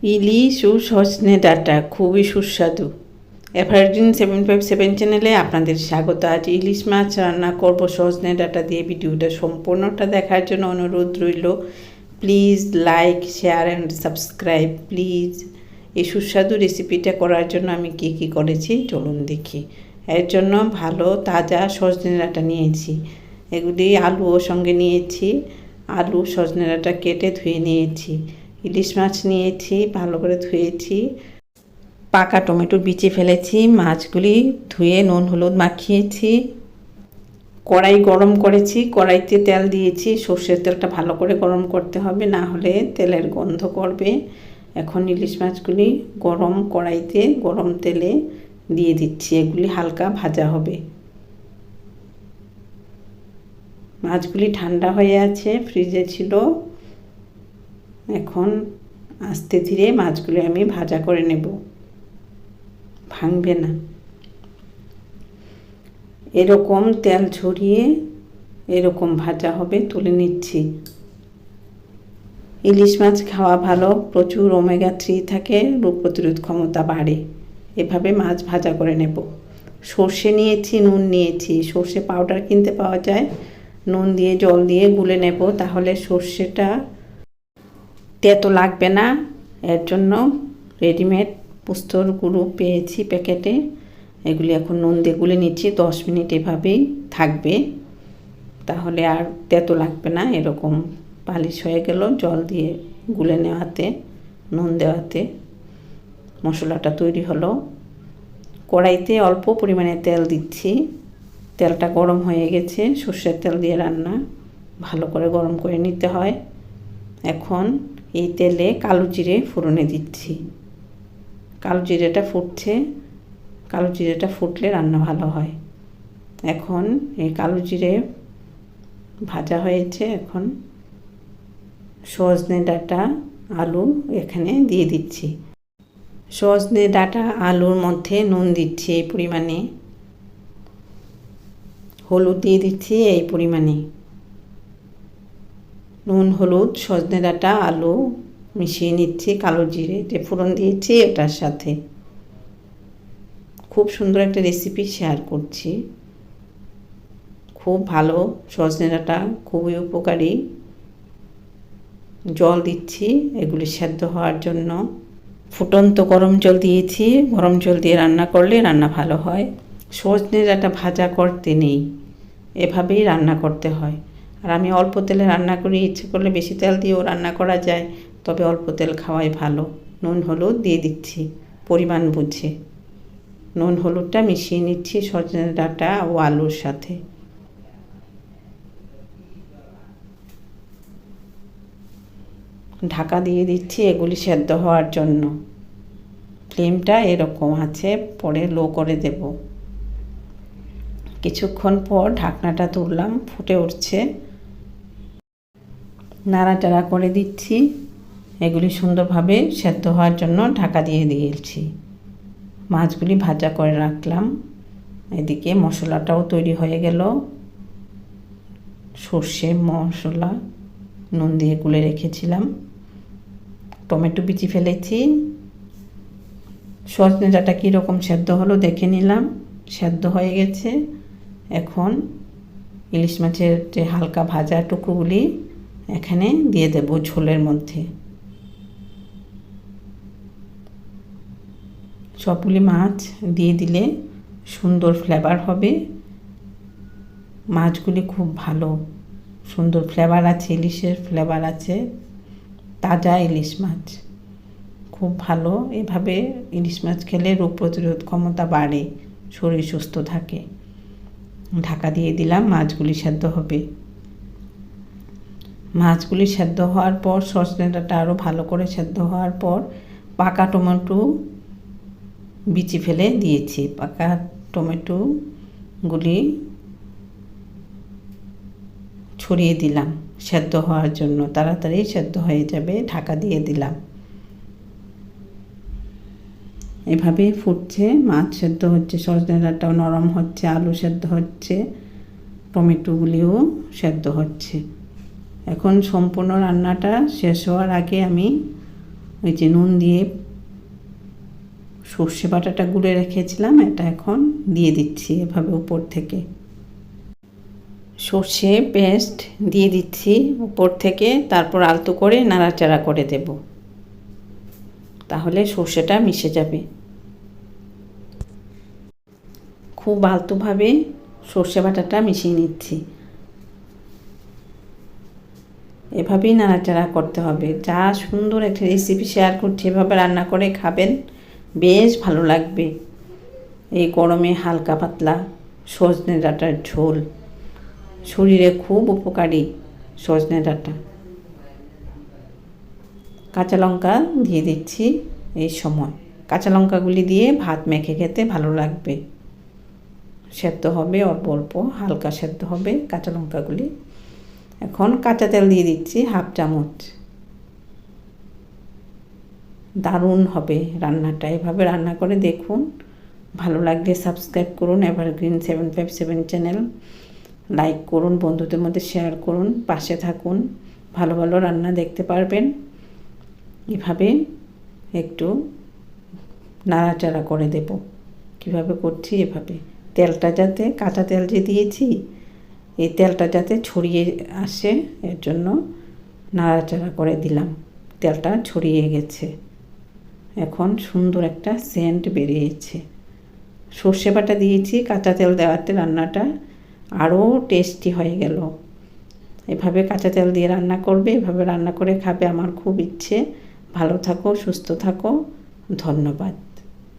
ইলিশ ও সজনে ডাঁটা খুবই সুস্বাদু। এভারগ্রিন 757 চ্যানেলে আপনাদের স্বাগত। আজ ইলিশ মাছ রান্না করব সজনে ডাঁটা দিয়ে। ভিডিওটা সম্পূর্ণটা দেখার জন্য অনুরোধ রইল। Please like, share and subscribe please. এই সুস্বাদু রেসিপিটা করার জন্য আমি কী কী করেছি চলুন দেখি। এর জন্য ভালো তাজা সজনে ডাঁটা নিয়েছি। এগুলি আলুও সঙ্গে নিয়েছি। আলু সজনে ডাঁটা কেটে ধুয়ে নিয়েছি। ইলিশ মাছ নিয়েছি, ভালো করে ধুয়েছি। পাকা টমেটো বিচি ফেলেছি। মাছগুলি ধুয়ে নুন হলুদ মাখিয়েছি। কড়াই গরম করেছি, কড়াইতে তেল দিয়েছি। সর্ষের তেলটা ভালো করে গরম করতে হবে, না হলে তেলের গন্ধ করবে। এখন ইলিশ মাছগুলি গরম কড়াইতে গরম তেলে দিয়ে দিচ্ছি। এগুলি হালকা ভাজা হবে। মাছগুলি ঠান্ডা হয়ে আছে, ফ্রিজে ছিল। এখন আস্তে ধীরে মাছগুলি আমি ভাজা করে নেব, ভাঙবে না। এরকম তেল ছড়িয়ে এরকম ভাজা হবে, তুলে নিচ্ছি। ইলিশ মাছ খাওয়া ভালো, প্রচুর ওমেগা 3 থাকে, রোগ প্রতিরোধ ক্ষমতা বাড়ে। এভাবে মাছ ভাজা করে নেব। সর্ষে নিয়েছি, নুন নিয়েছি। সর্ষে পাউডার কিনতে পাওয়া যায়। নুন দিয়ে জল দিয়ে গুলে নেব, তাহলে সর্ষেটা তেতো লাগবে না। এর জন্য রেডিমেড পোস্তর গুঁড়ো পেয়েছি প্যাকেটে। এগুলি এখন নুন দিয়ে গুলে নিচ্ছি। 10 মিনিট এভাবেই থাকবে, তাহলে আর তেতো লাগবে না। এরকম পালিশ হয়ে গেল জল দিয়ে গুলে নেওয়াতে, নুন দেওয়াতে। মশলাটা তৈরি হলো। কড়াইতে অল্প পরিমাণে তেল দিচ্ছি। তেলটা গরম হয়ে গেছে। সর্ষের তেল দিয়ে রান্না, ভালো করে গরম করে নিতে হয়। এখন এই তেলে কালো জিরে ফোড়নে দিচ্ছি। কালো জিরেটা ফুটছে। কালো জিরেটা ফুটলে রান্না ভালো হয়। এখন এই কালো জিরে ভাজা হয়েছে। এখন সজনে ডাঁটা, আলু এখানে দিয়ে দিচ্ছি। সজনে ডাঁটা আলুর মধ্যে নুন দিচ্ছি এই পরিমাণে, হলুদ দিয়ে দিচ্ছি এই পরিমাণে। নুন, হলুদ, সজনে ডাঁটা, আলু মিশিয়ে নিচ্ছি। কালো জিরে যে ফোড়ন দিয়েছি এটার সাথে। খুব সুন্দর একটা রেসিপি শেয়ার করছি। খুব ভালো, সজনে ডাঁটা খুবই উপকারী। জল দিচ্ছি এগুলি সেদ্ধ হওয়ার জন্য। ফুটন্ত গরম জল দিয়েছি। গরম জল দিয়ে রান্না করলে রান্না ভালো হয়। সজনে ডাঁটা ভাজা করতে নেই, এভাবেই রান্না করতে হয়। আর আমি অল্প তেলে রান্না করি। ইচ্ছে করলে বেশি তেল দিয়েও রান্না করা যায়, তবে অল্প তেল খাওয়াই ভালো। নুন হলুদ দিয়ে দিচ্ছি পরিমাণ বুঝে। নুন হলুদটা মিশিয়ে নিচ্ছি সজনে ডাঁটা ও আলুর সাথে। ঢাকা দিয়ে দিচ্ছি এগুলি সেদ্ধ হওয়ার জন্য। ফ্লেমটা এরকম আছে, পরে লো করে দেব। কিছুক্ষণ পর ঢাকনাটা তুললাম, ফুটে উঠছে। নাড়াচাড়া করে দিচ্ছি। এগুলি সুন্দরভাবে সেদ্ধ হওয়ার জন্য ঢাকা দিয়ে দিয়েছি। মাছগুলি ভাজা করে রাখলাম। এদিকে মশলাটাও তৈরি হয়ে গেল। সর্ষে মশলা নুন দিয়ে গুলে রেখেছিলাম। টমেটো বিচি ফেলেছি। সজনে ডাঁটা কীরকম সেদ্ধ হলো দেখে নিলাম। সেদ্ধ হয়ে গেছে। এখন ইলিশ মাছের যে হালকা ভাজা টুকরোগুলি এখানে দিয়ে দেব ঝোলের মধ্যে। সবগুলি মাছ দিয়ে দিলে সুন্দর ফ্লেভার হবে। মাছগুলি খুব ভালো, সুন্দর ফ্লেভার আছে, ইলিশের ফ্লেভার আছে। তাজা ইলিশ মাছ খুব ভালো। এভাবে ইলিশ মাছ খেলে রোগ প্রতিরোধ ক্ষমতা বাড়ে, শরীর সুস্থ থাকে। ঢাকা দিয়ে দিলাম, মাছগুলি সেদ্ধ হবে। মাছগুলি সেদ্ধ হওয়ার পর সজনে ডাঁটা আরও ভালো করে সেদ্ধ হওয়ার পর পাকা টমেটো বিচি ফেলে দিয়েছি। পাকা টমেটোগুলি ছড়িয়ে দিলাম সেদ্ধ হওয়ার জন্য, তাড়াতাড়ি সেদ্ধ হয়ে যাবে। ঢাকা দিয়ে দিলাম। এভাবে ফুটছে, মাছ সেদ্ধ হচ্ছে, সজনে ডাঁটাও নরম হচ্ছে, আলু সেদ্ধ হচ্ছে, টমেটোগুলিও সেদ্ধ হচ্ছে। এখন সম্পূর্ণ রান্নাটা শেষ হওয়ার আগে আমি ওই যে নুন দিয়ে সর্ষে বাটাটা গুলে রেখেছিলাম, এটা এখন দিয়ে দিচ্ছি এভাবে উপর থেকে। সর্ষে পেস্ট দিয়ে দিচ্ছি উপর থেকে, তারপর আলতো করে নাড়াচাড়া করে দেব, তাহলে সর্ষেটা মিশে যাবে। খুব আলতোভাবে সর্ষে বাটাটা মিশিয়ে নিচ্ছি। এভাবেই নাড়াচাড়া করতে হবে। যা সুন্দর একটা রেসিপি শেয়ার করছি, এভাবে রান্না করে খাবেন, বেশ ভালো লাগবে। এই গরমে হালকা পাতলা সজনে ডাঁটার ঝোল, শরীরে খুব উপকারী সজনে ডাঁটা। কাঁচা লঙ্কা দিয়ে দিচ্ছি এই সময়। কাঁচা লঙ্কাগুলি দিয়ে ভাত মেখে খেতে ভালো লাগবে। সেদ্ধ হবে অল্প অল্প, হালকা সেদ্ধ হবে কাঁচা লঙ্কাগুলি। এখন কাঁচা তেল দিয়ে দিচ্ছি হাফ চামচ। দারুণ হবে রান্নাটা, এভাবে রান্না করে দেখুন। ভালো লাগলে সাবস্ক্রাইব করুন এভারগ্রিন 757 চ্যানেল, লাইক করুন, বন্ধুদের মধ্যে শেয়ার করুন, পাশে থাকুন, ভালো ভালো রান্না দেখতে পারবেন। এভাবে একটু নাড়াচাড়া করে দেব। কিভাবে করছি, এভাবে তেলটা যাতে, কাঁচা তেল যে দিয়েছি, এই তেলটা যাতে ছড়িয়ে আসে এর জন্য নাড়াচাড়া করে দিলাম। তেলটা ছড়িয়ে গেছে, এখন সুন্দর একটা সেন্ট বেরিয়েছে। সর্ষে বাটা দিয়েছি, কাঁচা তেল দেওয়াতে রান্নাটা আরও টেস্টি হয়ে গেল। এভাবে কাঁচা তেল দিয়ে রান্না করবে, এভাবে রান্না করে খাবে, আমার খুব ইচ্ছে। ভালো থাকো, সুস্থ থাকো, ধন্যবাদ।